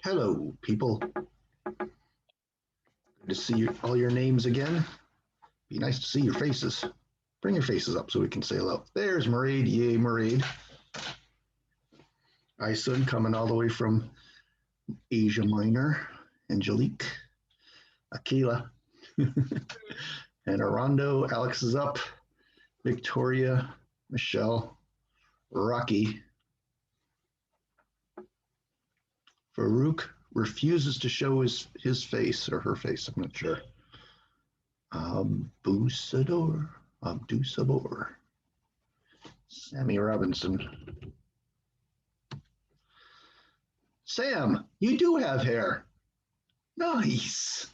Hello, people. Good to see all your names again. Be nice to see your faces. Bring your faces up so we can say hello. There's Maraid. Yay, Maraid. Isun coming all the way from Asia Minor. Angelique. Akila. and Arondo. Alex is up. Victoria. Michelle. Rocky. Farouk refuses to show his face or her face. I'm not sure. Busador. Abdu Sabor. Sammy Robinson. Sam, you do have hair. Nice.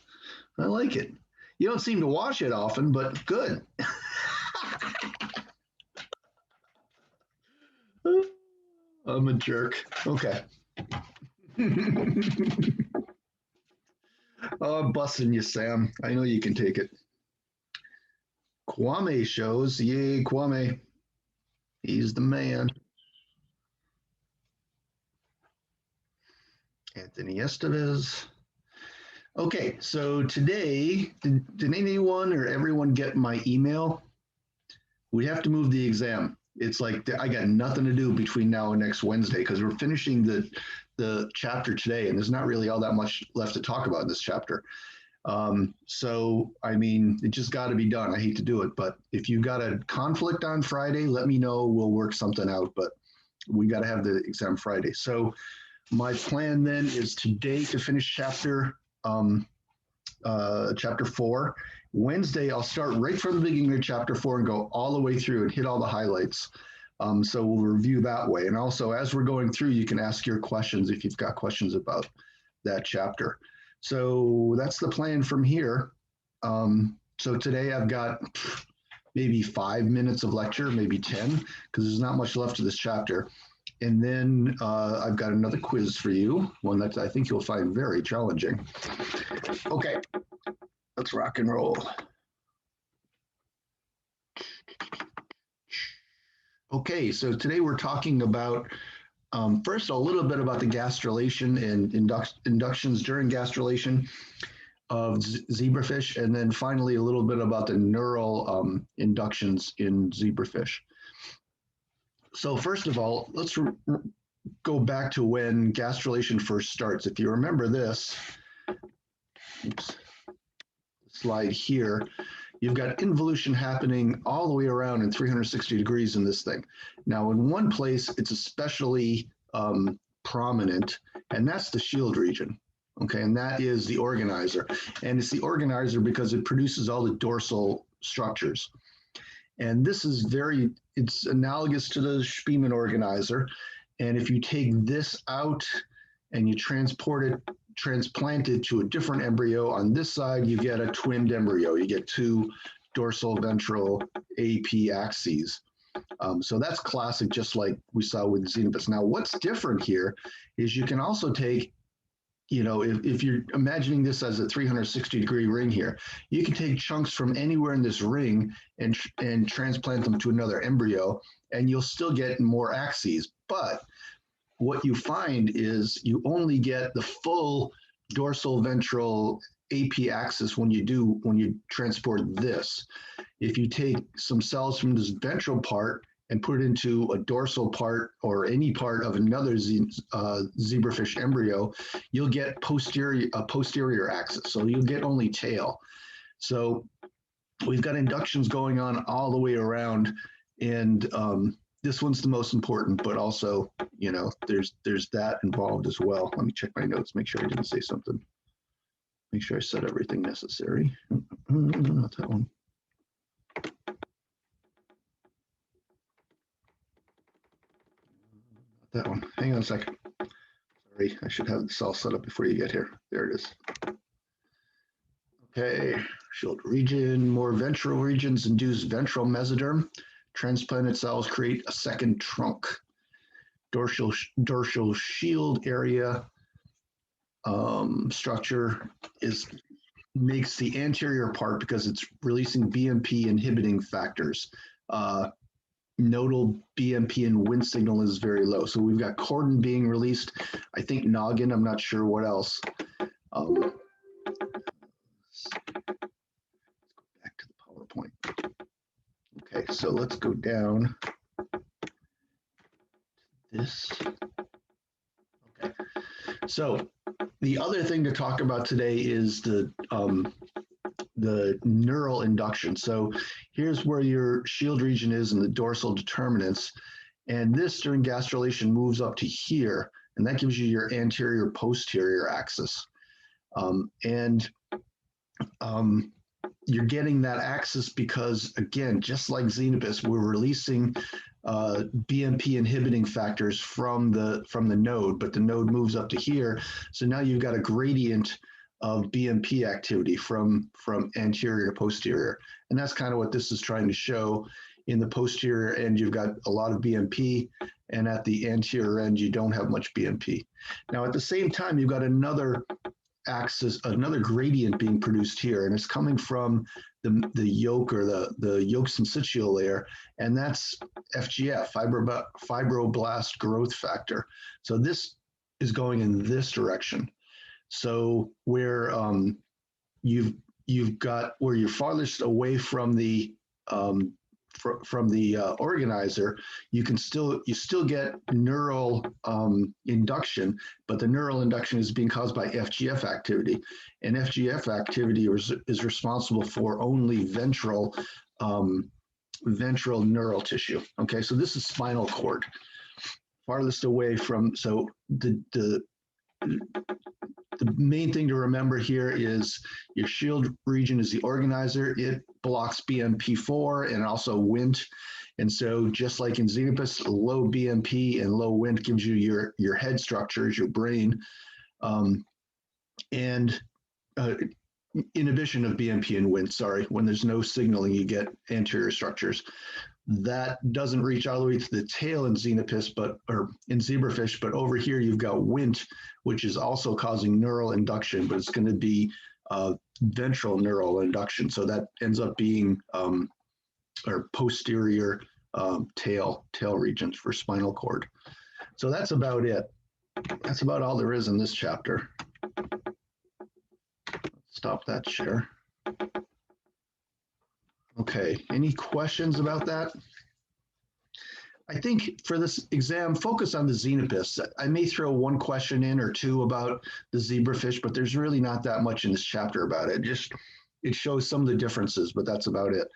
I like it. You don't seem to wash it often, but good. I'm a jerk. Okay. Oh, I'm busting you, Sam. I know you can take it. Kwame shows. Yay, Kwame. He's the man. Anthony Estevez. Okay, so today, did anyone or everyone get my email? We have to move the exam. It's like I got nothing to do between now and next Wednesday because we're finishing the chapter today, and there's not really all that much left to talk about in this chapter. So, I mean, it just got to be done. I hate to do it, but if you got a conflict on Friday, let me know. We'll work something out, but we got to have the exam Friday. So, my plan then is today to finish chapter 4. Wednesday, I'll start right from the beginning of chapter 4 and go all the way through and hit all the highlights. So we'll review that way. And also, as we're going through, you can ask your questions if you've got questions about that chapter. So that's the plan from here. So today I've got maybe 5 minutes of lecture, maybe 10, because there's not much left of this chapter. And then I've got another quiz for you, one that I think you'll find very challenging. Okay, let's rock and roll. Okay, so today we're talking about first a little bit about the gastrulation and inductions during gastrulation of zebrafish, and then finally a little bit about the neural inductions in zebrafish. So first of all, let's go back to when gastrulation first starts. If you remember this, slide here, you've got involution happening all the way around in 360 degrees in this thing. Now, in one place, it's especially prominent, and that's the shield region. Okay, and that is the organizer. And it's the organizer because it produces all the dorsal structures. And this is it's analogous to the Spearman organizer. And if you take this out and you transplant it to a different embryo, on this side, you get a twinned embryo. You get two dorsal ventral AP axes. So that's classic, just like we saw with Xenopus. Now, what's different here is you can also take, if you're imagining this as a 360-degree ring here, you can take chunks from anywhere in this ring and transplant them to another embryo, and you'll still get more axes. But what you find is you only get the full dorsal ventral AP axis when you transport this. If you take some cells from this ventral part and put it into a dorsal part or any part of another zebrafish embryo, you'll get a posterior axis. So you'll get only tail. So we've got inductions going on all the way around, and this one's the most important, but also, there's that involved as well. Let me check my notes, make sure I didn't say something. Make sure I said everything necessary. Not that one. Not that one. Hang on a second. Sorry, I should have this all set up before you get here. There it is. Okay, shield region, more ventral regions induce ventral mesoderm. Transplanted cells create a second trunk. Dorsal shield area structure makes the anterior part because it's releasing BMP inhibiting factors. nodal BMP and Wnt signal is very low. So we've got cordon being released. I think noggin, I'm not sure what else. Back to the PowerPoint. Okay, so let's go down this. Okay, so the other thing to talk about today is the neural induction. So here's where your shield region is in the dorsal determinants. And this during gastrulation moves up to here, and that gives you your anterior posterior axis. You're getting that axis because, again, just like Xenopus, we're releasing BMP inhibiting factors from the node, but the node moves up to here. So now you've got a gradient of BMP activity from anterior to posterior. And that's kind of what this is trying to show. In the posterior end, you've got a lot of BMP, and at the anterior end, you don't have much BMP. Now, at the same time, you've got another axis, another gradient being produced here, and it's coming from the yolk or the yolk syncytial layer, and that's FGF, fibroblast growth factor. So this is going in this direction. So where you've got where you're farthest away from the organizer, you still get neural induction, but the neural induction is being caused by FGF activity, and FGF activity is responsible for only ventral neural tissue. Okay, so this is spinal cord, farthest away from. So the main thing to remember here is your shield region is the organizer. It blocks BMP4 and also Wnt. And so just like in Xenopus, low BMP and low Wnt gives you your head structures, your brain, and inhibition of BMP and Wnt, sorry. When there's no signaling, you get anterior structures. That doesn't reach all the way to the tail in Xenopus, or in zebrafish, but over here you've got Wnt, which is also causing neural induction, but it's going to be ventral neural induction. So that ends up being or posterior tail regions for spinal cord. So that's about it. That's about all there is in this chapter. Stop that share. Okay, any questions about that? I think for this exam, focus on the Xenopus. I may throw one question in or two about the zebrafish, but there's really not that much in this chapter about it. It shows some of the differences, but that's about it.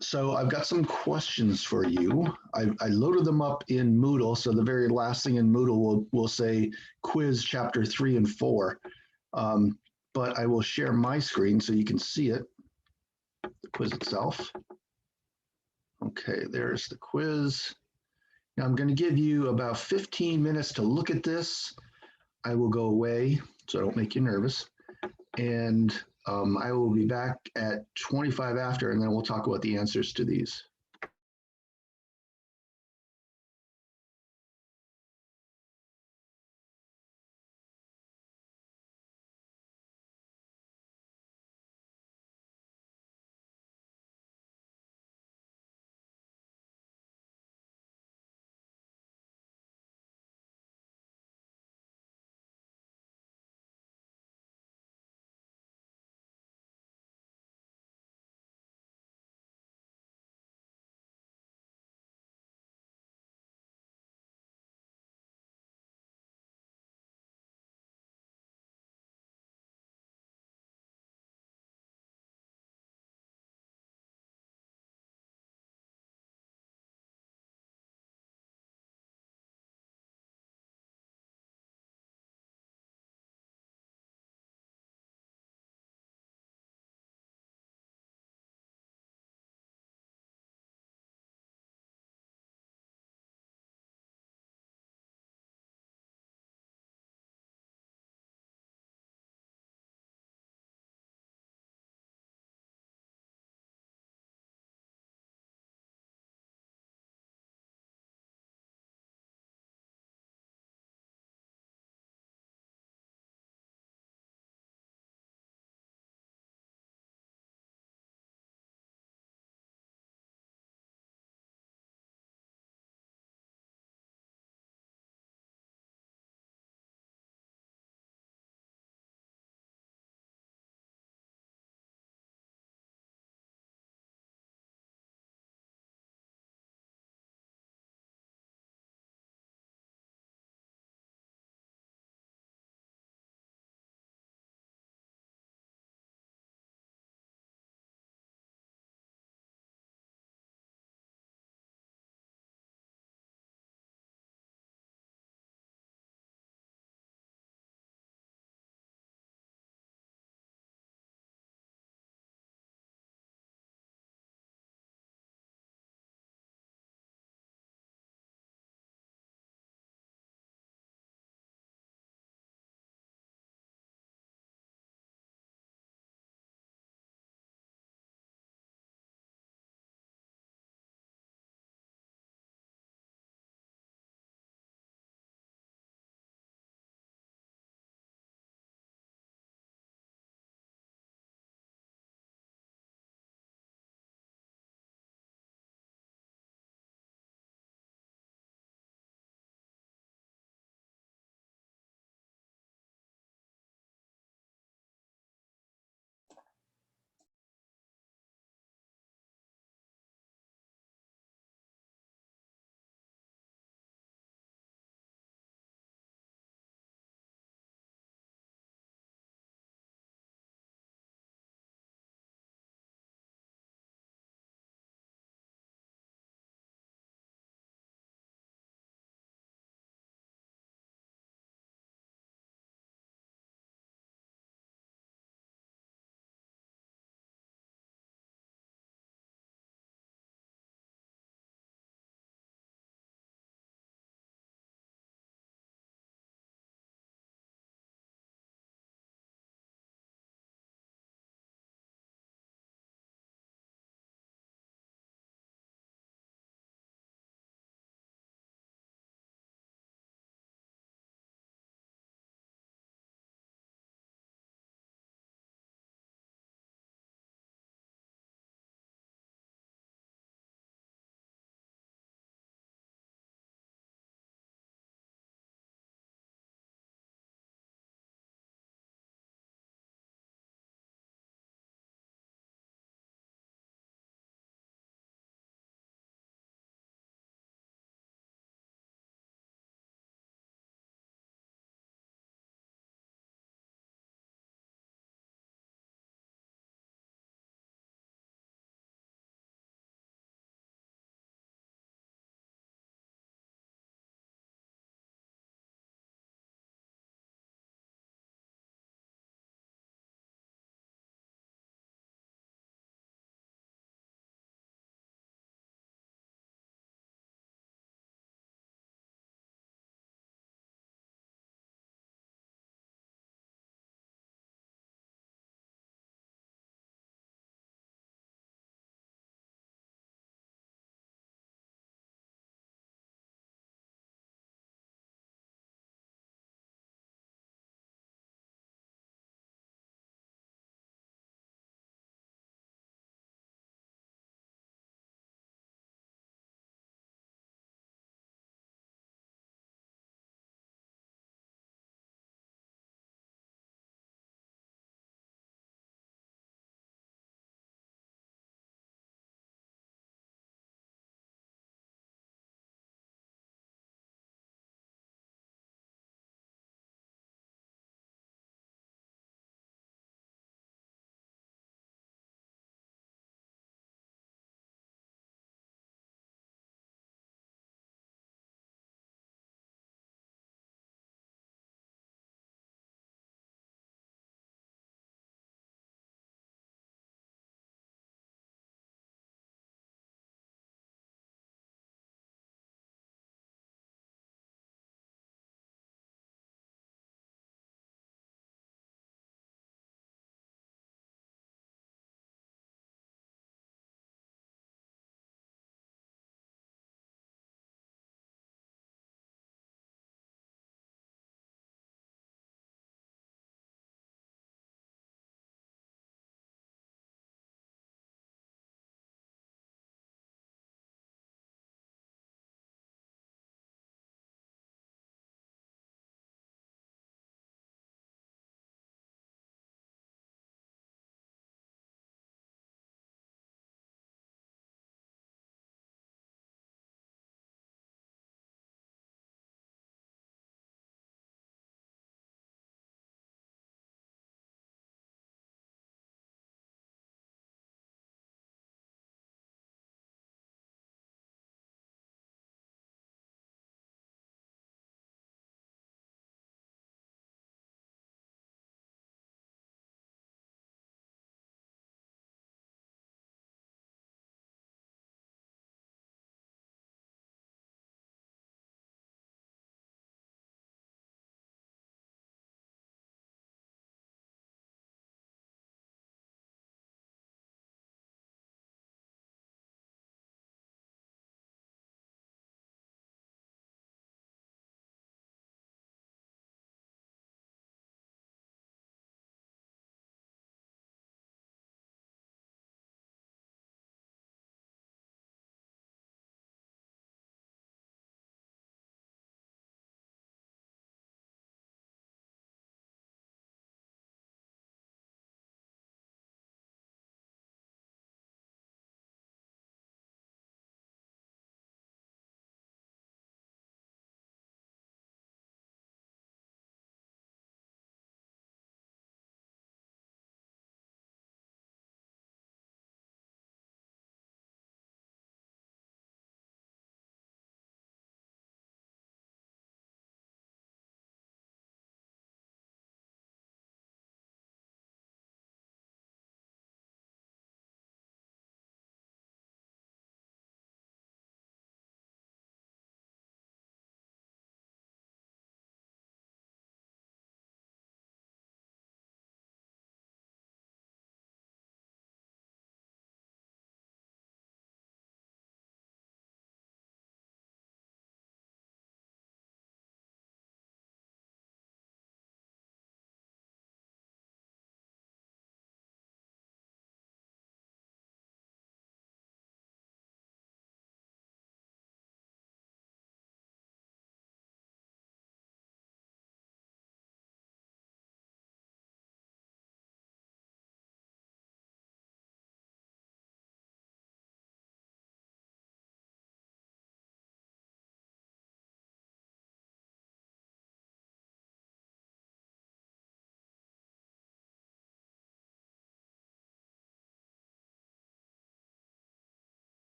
So I've got some questions for you. I loaded them up in Moodle, so the very last thing in Moodle will say quiz chapter 3 and 4. But I will share my screen so you can see it, the quiz itself. Okay, there's the quiz. Now I'm going to give you about 15 minutes to look at this. I will go away, so I don't make you nervous. And I will be back at 25 after, and then we'll talk about the answers to these.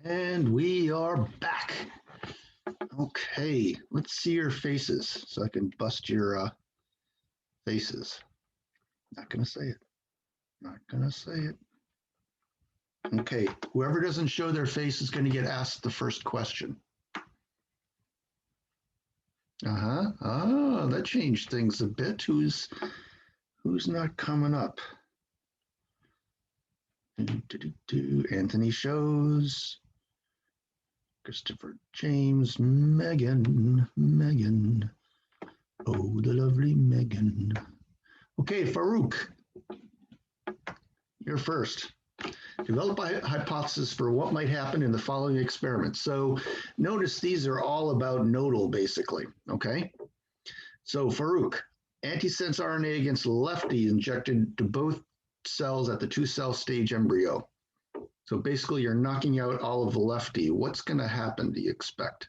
And we are back. Okay, let's see your faces so I can bust your faces. Not gonna say it. Not gonna say it. Okay, whoever doesn't show their face is going to get asked the first question. Oh, that changed things a bit. Who's not coming up? Anthony shows. Christopher James, Megan. Oh, the lovely Megan. Okay, Farouk, you're first. Develop a hypothesis for what might happen in the following experiments. So notice these are all about nodal, basically, okay? So Farouk, antisense RNA against lefty injected to both cells at the 2-cell stage embryo. So basically you're knocking out all of the lefty. What's gonna happen, do you expect?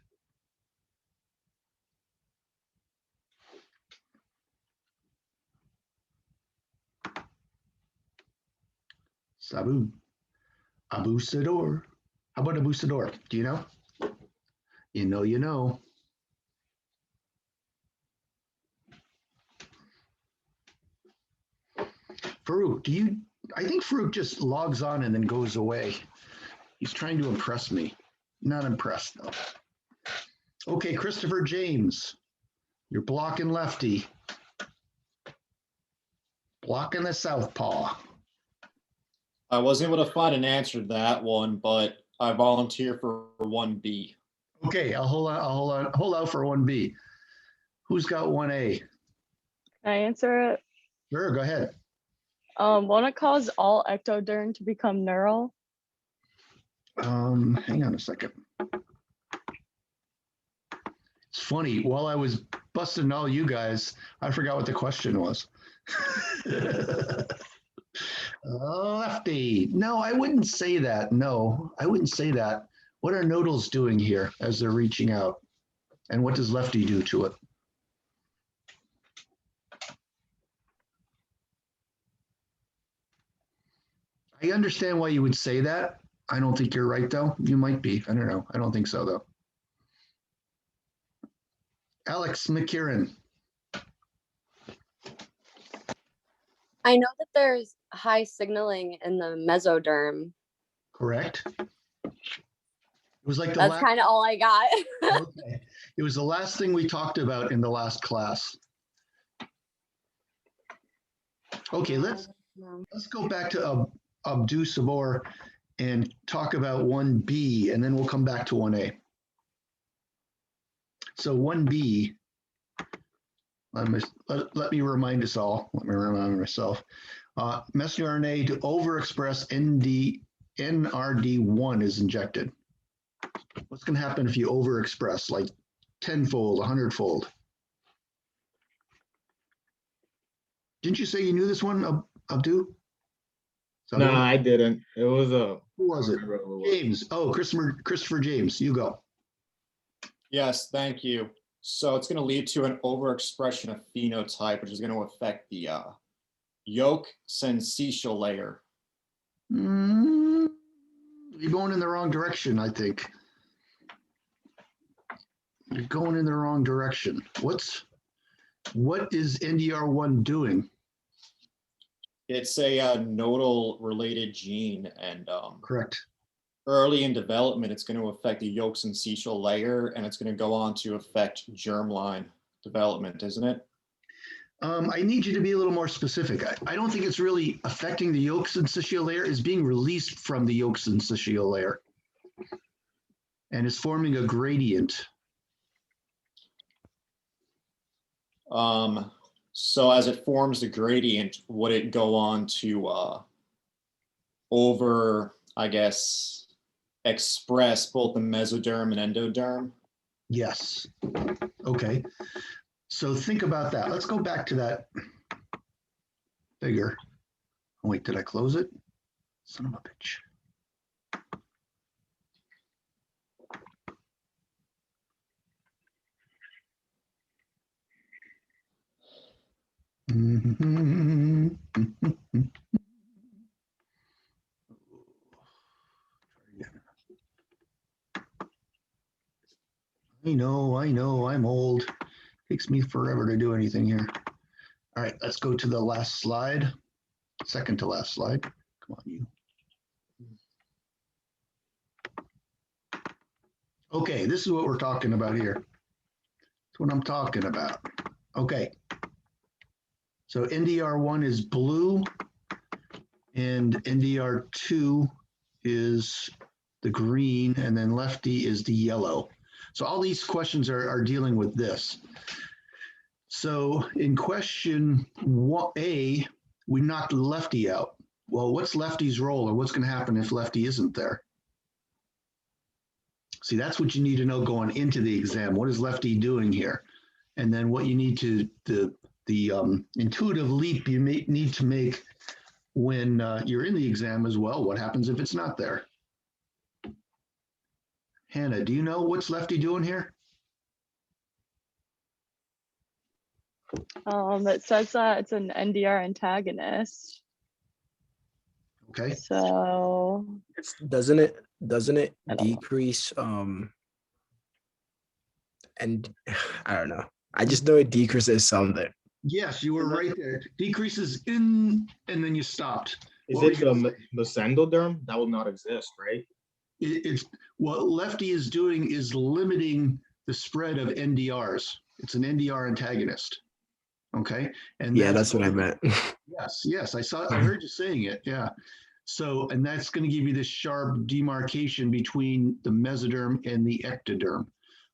Sabu. Abu Sador. How about Abu Sador? Do you know? You know. Farouk, I think Farouk just logs on and then goes away. He's trying to impress me. Not impressed, though. Okay, Christopher James, you're blocking lefty. Blocking the southpaw. I wasn't able to find an answer to that one, but I volunteer for 1B. Okay, I'll hold out for 1B. Who's got 1A? Can I answer it? Sure, go ahead. Won't it cause all ectoderm to become neural? Hang on a second. It's funny, while I was busting all you guys, I forgot what the question was. Lefty. No, I wouldn't say that. No, I wouldn't say that. What are nodals doing here as they're reaching out? And what does lefty do to it? I understand why you would say that. I don't think you're right, though. You might be. I don't know. I don't think so, though. Alex McKieran. I know that there's high signaling in the mesoderm. Correct. It was like the That's kind of all I got. Okay. It was the last thing we talked about in the last class. Okay, let's go back to Abdou Sabor and talk about 1B, and then we'll come back to 1A. So 1B, let me remind us all, let me remind myself, messenger RNA to overexpress NRD1 is injected. What's going to happen if you overexpress, like 10-fold, 100-fold? Didn't you say you knew this one, Abdou? No, I didn't. It was who was it? James. Oh, Christopher James. You go. Yes, thank you. So it's going to lead to an overexpression of phenotype, which is going to affect the yolk syncytial layer. You're going in the wrong direction, I think. You're going in the wrong direction. What is NDR1 doing? It's a nodal related gene, and Correct. early in development, it's going to affect the yolk syncytial layer, and it's going to go on to affect germline development, isn't it? I need you to be a little more specific. I don't think it's really affecting the yolk syncytial layer. It's being released from the yolk syncytial layer and is forming a gradient. So as it forms the gradient, would it go on to I guess, express both the mesoderm and endoderm? Yes. Okay. So think about that. Let's go back to that figure. Oh, wait, did I close it? Son of a bitch. know, I'm old. Takes me forever to do anything here. All right, let's go to the last slide. Second to last slide. Come on, you. Okay, this is what we're talking about here. That's what I'm talking about. Okay. So NDR1 is blue and NDR2 is the green, and then lefty is the yellow. So all these questions are dealing with this. So in question A, we knocked lefty out. Well, what's lefty's role, or what's going to happen if lefty isn't there? See, that's what you need to know going into the exam. What is lefty doing here? And then what you need to, the intuitive leap you may need to make when you're in the exam as well. What happens if it's not there? Hannah, do you know what's lefty doing here? It says that it's an NDR antagonist. Okay. So Doesn't it I don't know. decrease and I don't know. I just know it decreases something. Yes, you were right there. Decreases in, and then you stopped. Is What it were you the mesendoderm? That will not exist, right? It's what lefty is doing is limiting the spread of NDRs. It's an NDR antagonist. Okay. And Yeah, that's what I meant. Yes. I heard you saying it. Yeah. So, and that's going to give you this sharp demarcation between the mesoderm and the ectoderm.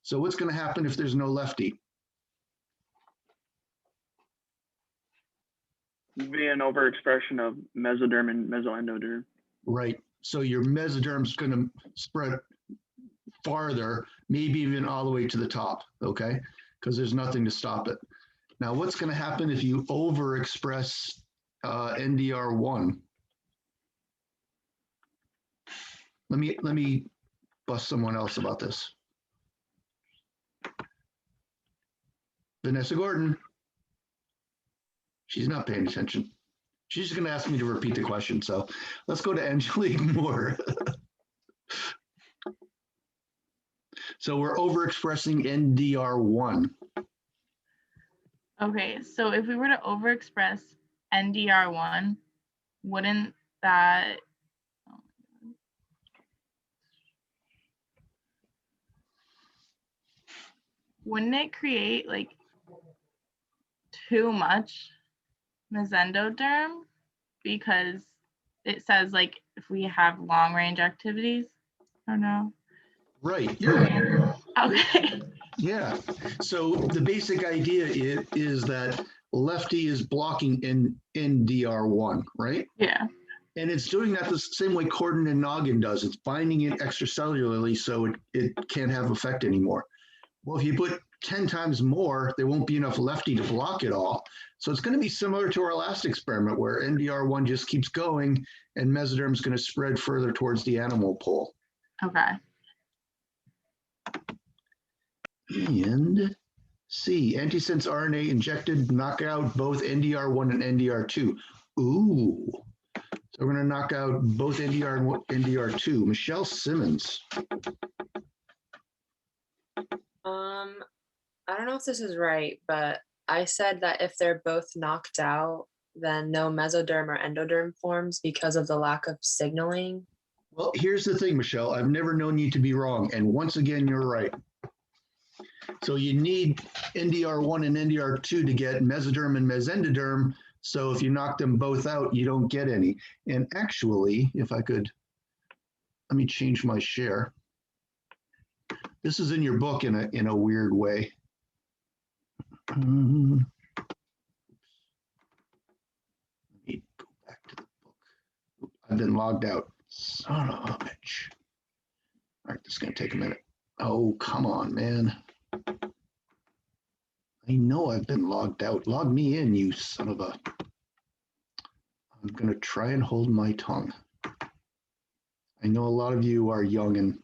So what's going to happen if there's no lefty? Be an overexpression of mesoderm and mesoendoderm. Right. So your mesoderm's going to spread farther, maybe even all the way to the top. Okay. Because there's nothing to stop it. Now, what's going to happen if you overexpress NDR1? Let me bust someone else about this. Vanessa Gordon. She's not paying attention. She's just going to ask me to repeat the question. So let's go to Angelique Moore. So we're overexpressing NDR1. Okay, so if we were to overexpress NDR1, wouldn't that wouldn't it create like too much mesendoderm? Because it says like if we have long range activities. I don't know. Right. Yeah. Okay. Yeah. So the basic idea is that lefty is blocking NDR1, right? Yeah. And it's doing that the same way cordon and noggin does. It's binding it extracellularly so it can't have effect anymore. Well, if you put 10 times more, there won't be enough lefty to block it all. So it's going to be similar to our last experiment where NDR1 just keeps going and mesoderm is going to spread further towards the animal pole. Okay. And C, antisense RNA injected knock out both NDR1 and NDR2. Ooh. So we're going to knock out both NDR and NDR2. Michelle Simmons. I don't know if this is right, but I said that if they're both knocked out, then no mesoderm or endoderm forms because of the lack of signaling. Well, here's the thing, Michelle. I've never known you to be wrong. And once again, you're right. So you need NDR1 and NDR2 to get mesoderm and mesendoderm. So if you knock them both out, you don't get any. And actually, if I could, let me change my share. This is in your book in a weird way. Let me go back to the book. I've been logged out. Son of a bitch. All right, this is going to take a minute. Oh, come on, man. I know I've been logged out. Log me in, you son of a. I'm going to try and hold my tongue. I know a lot of you are young and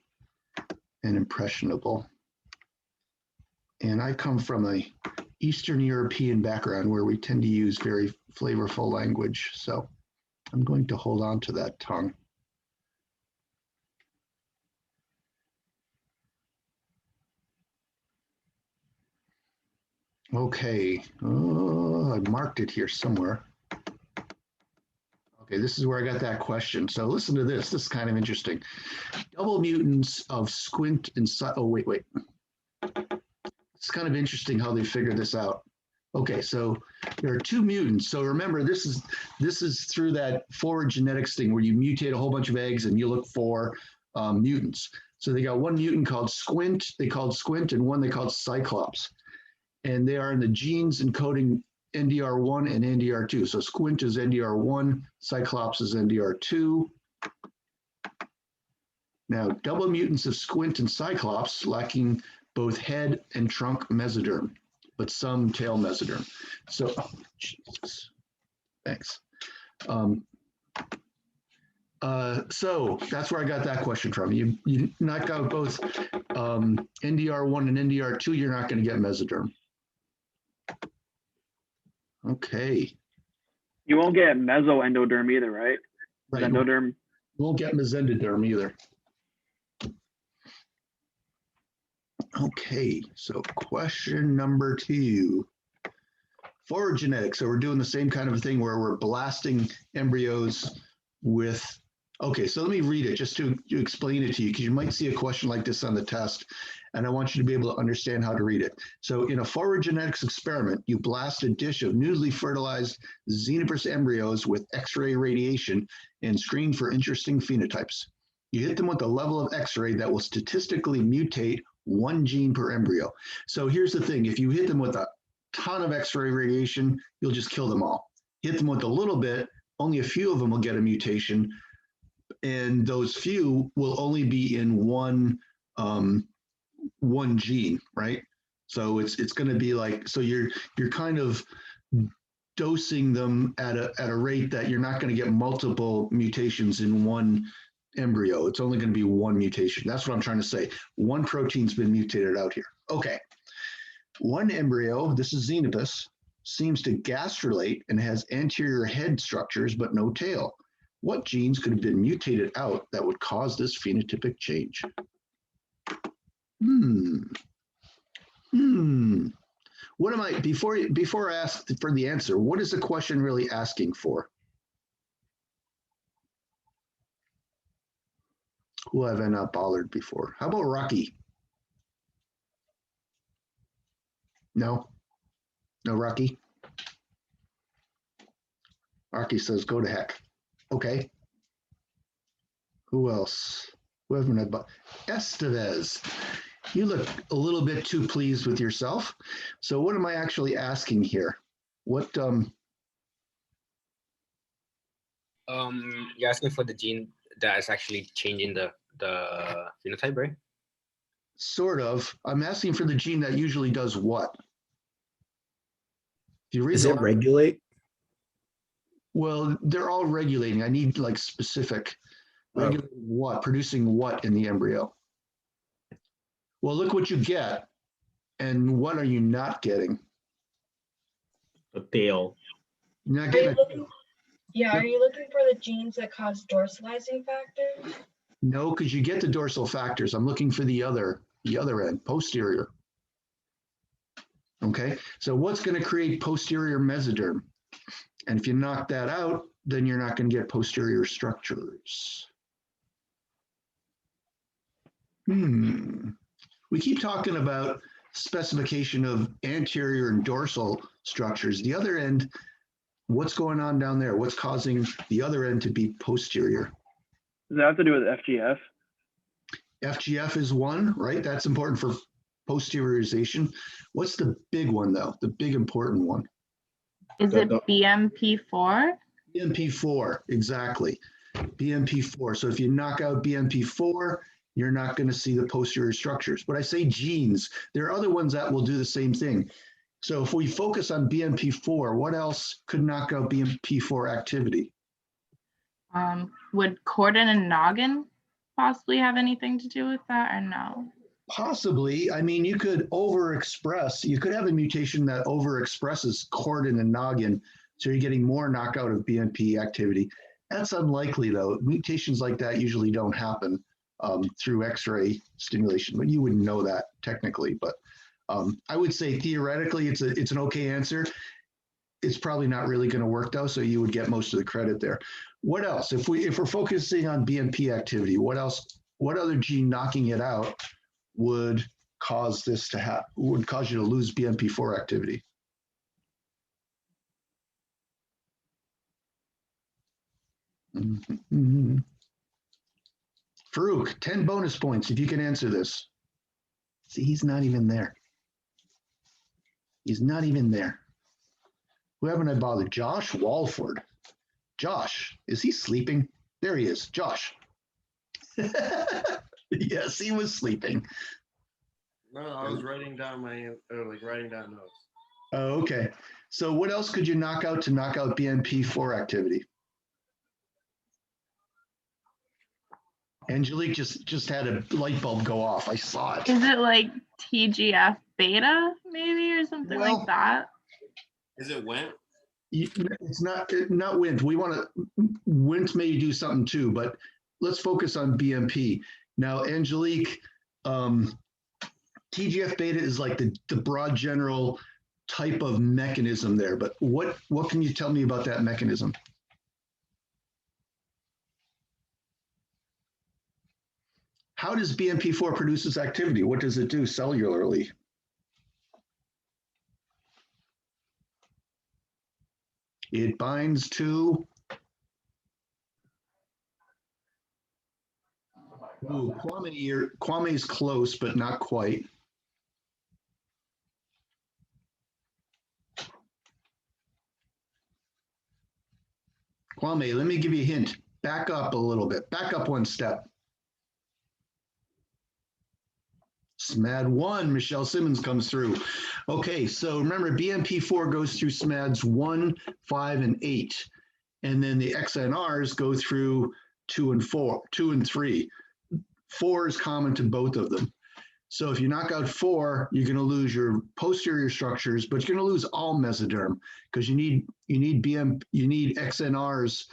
impressionable. And I come from a Eastern European background where we tend to use very flavorful language. So I'm going to hold on to that tongue. Okay, oh, I marked it here somewhere. Okay, this is where I got that question. So listen to this. This is kind of interesting. Double mutants of squint and oh wait. It's kind of interesting how they figured this out. Okay, so there are two mutants. So remember, this is through that forward genetics thing where you mutate a whole bunch of eggs and you look for mutants. So they got one mutant called Squint, and one they called Cyclops. And they are in the genes encoding NDR1 and NDR2. So Squint is NDR1, Cyclops is NDR2. Now, double mutants of Squint and Cyclops lacking both head and trunk mesoderm, but some tail mesoderm. So, oh, Jesus, thanks. So that's where I got that question from. You knock out both NDR1 and NDR2, you're not going to get mesoderm. Okay. You won't get mesoendoderm either, right? Right. You Endoderm. won't get mesendoderm either. Okay, so question number 2. Forward genetics. So we're doing the same kind of thing where we're blasting embryos with, okay, so let me read it just to explain it to you, because you might see a question like this on the test, and I want you to be able to understand how to read it. So in a forward genetics experiment, you blast a dish of newly fertilized Xenopus embryos with X-ray radiation and screen for interesting phenotypes. You hit them with a level of X-ray that will statistically mutate one gene per embryo. So here's the thing, if you hit them with a ton of X-ray radiation, you'll just kill them all. Hit them with a little bit, only a few of them will get a mutation, and those few will only be in one gene, right? So it's going to be like, so you're kind of dosing them at a rate that you're not going to get multiple mutations in one embryo. It's only going to be one mutation. That's what I'm trying to say. One protein's been mutated out here. Okay. One embryo, this is Xenopus, seems to gastrulate and has anterior head structures but no tail. What genes could have been mutated out that would cause this phenotypic change? What am I, before I ask for the answer, what is the question really asking for? Who have I not bothered before? How about Rocky? No? No Rocky? Rocky says, go to heck. Okay. Who else? Who haven't I bothered? Estevez. You look a little bit too pleased with yourself. So what am I actually asking here? What, you're asking for the gene that is actually changing the phenotype, right? Sort of. I'm asking for the gene that usually does what? If you read Is it regulate? Well, they're all regulating. I need like specific. Regulating what? Producing what in the embryo? Well, look what you get. And what are you not getting? A tail. You're not Are getting you looking, are you looking for the genes that cause dorsalizing factors? No, because you get the dorsal factors. I'm looking for the other end, posterior. Okay, so what's going to create posterior mesoderm? And if you knock that out, then you're not going to get posterior structures. We keep talking about specification of anterior and dorsal structures. The other end, what's going on down there? What's causing the other end to be posterior? Does that have to do with FGF? FGF is one, right? That's important for posteriorization. What's the big one though? The big important one? Is it BMP4? BMP4, exactly. BMP4. So if you knock out BMP4, you're not going to see the posterior structures. But I say genes. There are other ones that will do the same thing. So if we focus on BMP4, what else could knock out BMP4 activity? Would cordon and noggin possibly have anything to do with that or no? Possibly. I mean, you could overexpress. You could have a mutation that overexpresses cordon and noggin, so you're getting more knockout of BMP activity. That's unlikely, though. Mutations like that usually don't happen through X-ray stimulation, but you wouldn't know that technically. But I would say theoretically it's an okay answer. It's probably not really going to work though, so you would get most of the credit there. What else? If we're focusing on BMP activity, what else? What other gene knocking it out would cause this to happen? Would cause you to lose BMP4 activity? Mm-hmm. Farouk, 10 bonus points if you can answer this. See, he's not even there. He's not even there. Who haven't I bothered? Josh Walford. Josh, is he sleeping? There he is. Josh. Yes, he was sleeping. No, I was writing down writing down notes. Oh, okay. So what else could you knock out to knock out BMP4 activity? Angelique just had a light bulb go off. I saw it. Is it like TGF beta maybe or something Well, like that? Is it Wnt? It's not Wnt. We want to, Wnt may do something too, but let's focus on BMP. Now, Angelique, TGF beta is like the broad general type of mechanism there, but what can you tell me about that mechanism? How does BMP4 produce its activity? What does it do cellularly? It binds to Kwame is close, but not quite. Kwame, let me give you a hint. Back up a little bit. Back up one step. SMAD1, Michelle Simmons comes through. Okay, so remember BMP4 goes through SMADs 1, 5, and 8. And then the XNRs go through 2 and 3. 4 is common to both of them. So if you knock out 4, you're going to lose your posterior structures, but you're going to lose all mesoderm because you need XNRs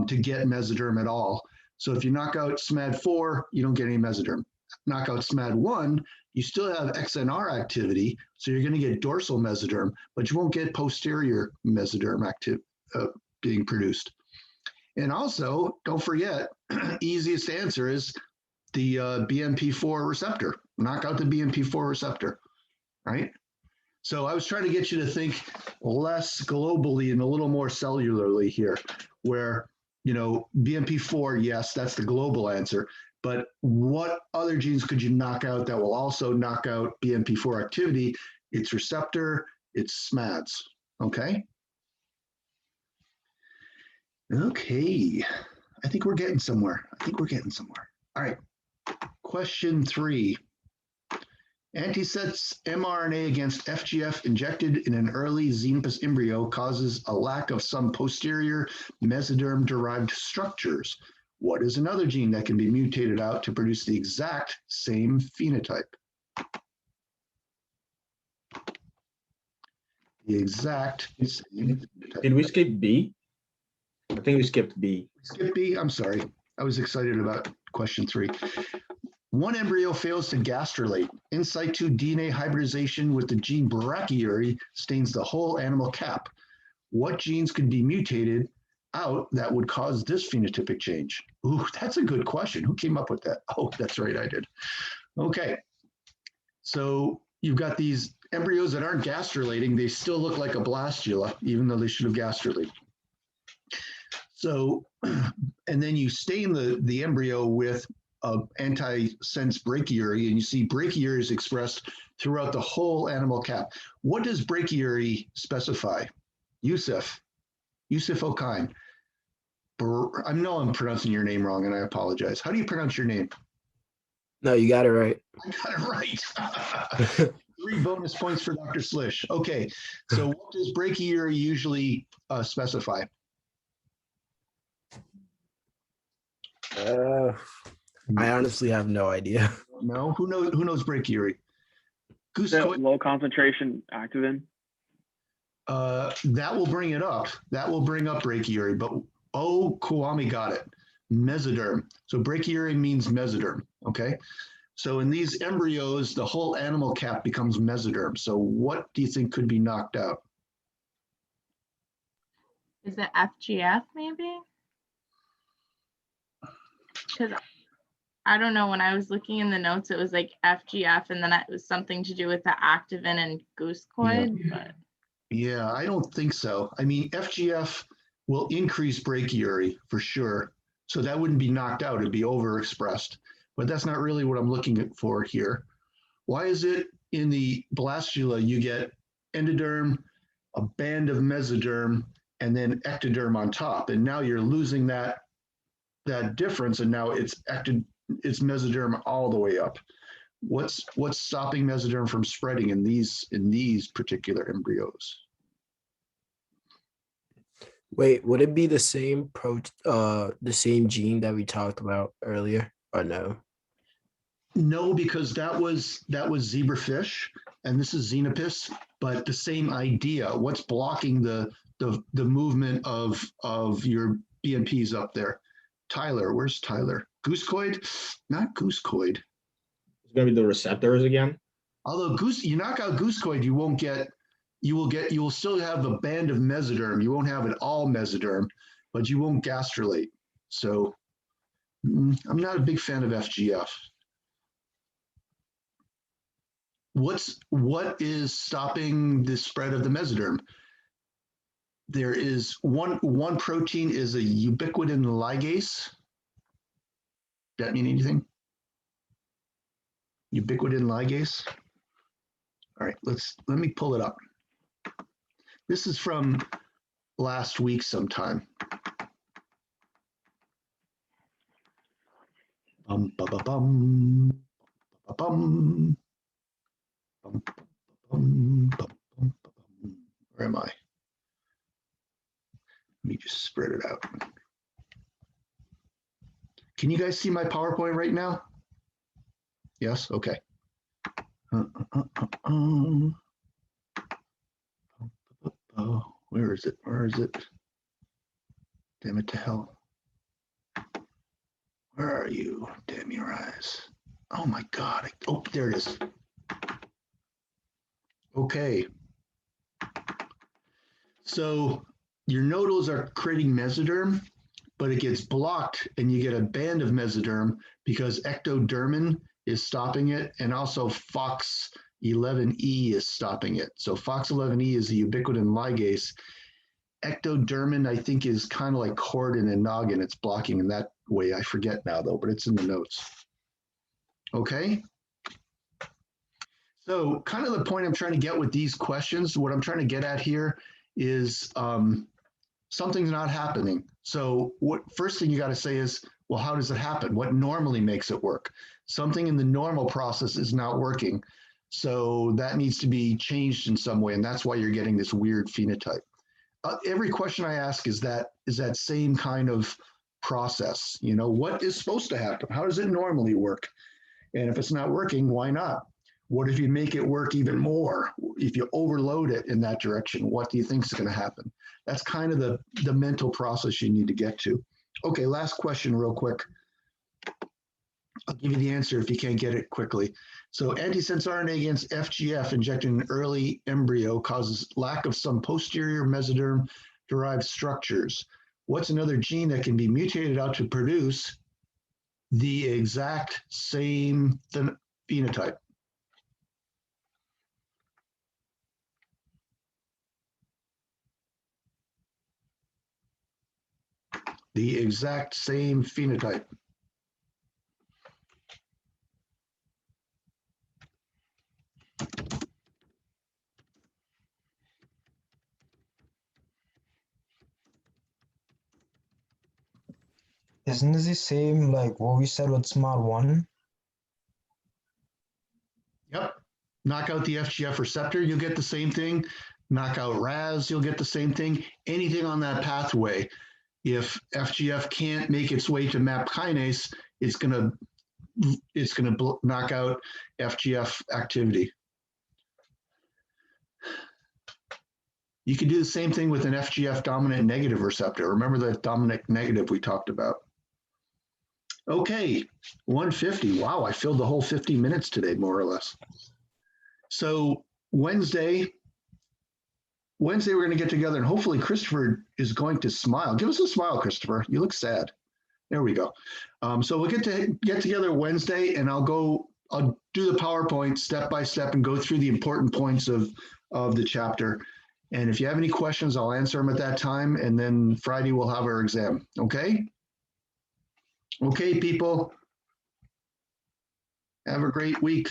to get mesoderm at all. So if you knock out SMAD4, you don't get any mesoderm. Knock out SMAD1, you still have XNR activity, so you're going to get dorsal mesoderm, but you won't get posterior mesoderm being produced. And also, don't forget, easiest answer is the BMP4 receptor. Knock out the BMP4 receptor, right? So I was trying to get you to think less globally and a little more cellularly here, where, BMP4, yes, that's the global answer. But what other genes could you knock out that will also knock out BMP4 activity? It's receptor, it's SMADs, okay? Okay, I think we're getting somewhere. All right, question 3. Antisense mRNA against FGF injected in an early Xenopus embryo causes a lack of some posterior mesoderm-derived structures. What is another gene that can be mutated out to produce the exact same phenotype? The exact same phenotype. Did we skip B? I think we skipped B. Skip B, I'm sorry. I was excited about question 3. One embryo fails to gastrulate. In situ DNA hybridization with the gene brachyury stains the whole animal cap. What genes could be mutated out that would cause this phenotypic change? Ooh, that's a good question. Who came up with that? Oh, that's right, I did. Okay, so you've got these embryos that aren't gastrulating. They still look like a blastula, even though they should have gastrulated. So, and then you stain the embryo with antisense brachyury, and you see brachyury is expressed throughout the whole animal cap. What does brachyury specify? Yusuf Okine. I know I'm pronouncing your name wrong, and I apologize. How do you pronounce your name? No, you got it right. I got it right. 3 bonus points for Dr. Slish. Okay, so what does brachyury usually specify? I honestly have no idea. No, who knows brachyury? Goose The low concentration activin. That will bring it up. That will bring up brachyury, but Kwame got it. Mesoderm. So brachyury means mesoderm, okay? So in these embryos, the whole animal cap becomes mesoderm. So what do you think could be knocked out? Is it FGF maybe? Because I don't know, when I was looking in the notes, it was like FGF and then it was something to do with the activin and goosecoid, but Yeah, I don't think so. I mean, FGF will increase brachyury for sure. So that wouldn't be knocked out, it'd be overexpressed. But that's not really what I'm looking for here. Why is it in the blastula you get endoderm, a band of mesoderm, and then ectoderm on top? And now you're losing that difference, and now it's mesoderm all the way up. What's stopping mesoderm from spreading in these particular embryos? Wait, would it be the same the same gene that we talked about earlier, or no? No, because that was zebrafish, and this is Xenopus, but the same idea. What's blocking the movement of your BMPs up there? Tyler, where's Tyler? Goosecoid? Not goosecoid. It's gonna be the receptors again. Although you knock out goosecoid, you will still have a band of mesoderm. You won't have it all mesoderm, but you won't gastrulate. So I'm not a big fan of FGF. What is stopping the spread of the mesoderm? There is one protein is a ubiquitin ligase. Does that mean anything? Ubiquitin ligase. All right, let me pull it up. This is from last week sometime. Bum, ba, ba, bum, ba, bum, bum, bum, bum, bum, bum. Where am I? Let me just spread it out. Can you guys see my PowerPoint right now? Yes, okay. Where is it? Where is it? Damn it to hell. Where are you? Damn your eyes. Oh my God. Oh, there it is. Okay. So your nodals are creating mesoderm, but it gets blocked and you get a band of mesoderm because ectodermin is stopping it, and also FOX11E is stopping it. So FOX11E is the ubiquitin ligase. Ectodermin, I think, is kind of like chordin and noggin. It's blocking in that way. I forget now, though, but it's in the notes. Okay. So kind of the point I'm trying to get with these questions, what I'm trying to get at here is something's not happening. So what first thing you got to say is, well, how does it happen? What normally makes it work? Something in the normal process is not working. So that needs to be changed in some way. And that's why you're getting this weird phenotype. Every question I ask is that same kind of process. You know, what is supposed to happen? How does it normally work? And if it's not working, why not? What if you make it work even more? If you overload it in that direction, what do you think is going to happen? That's kind of the mental process you need to get to. Okay, last question real quick. I'll give you the answer if you can't get it quickly. So antisense RNA against FGF injected in an early embryo causes lack of some posterior mesoderm-derived structures. What's another gene that can be mutated out to produce the exact same phenotype? The exact same phenotype. Isn't this the same like what we said with SMAD1? Yep. Knock out the FGF receptor, you'll get the same thing. Knock out RAS, you'll get the same thing. Anything on that pathway. If FGF can't make its way to MAP kinase, it's gonna knock out FGF activity. You can do the same thing with an FGF dominant negative receptor. Remember the dominant negative we talked about. Okay, 150. Wow, I filled the whole 50 minutes today, more or less. So Wednesday, we're going to get together and hopefully Christopher is going to smile. Give us a smile, Christopher. You look sad. There we go. So we'll get together Wednesday, and I'll do the PowerPoint step by step and go through the important points of the chapter. And if you have any questions, I'll answer them at that time. And then Friday we'll have our exam. Okay? Okay, people. Have a great week.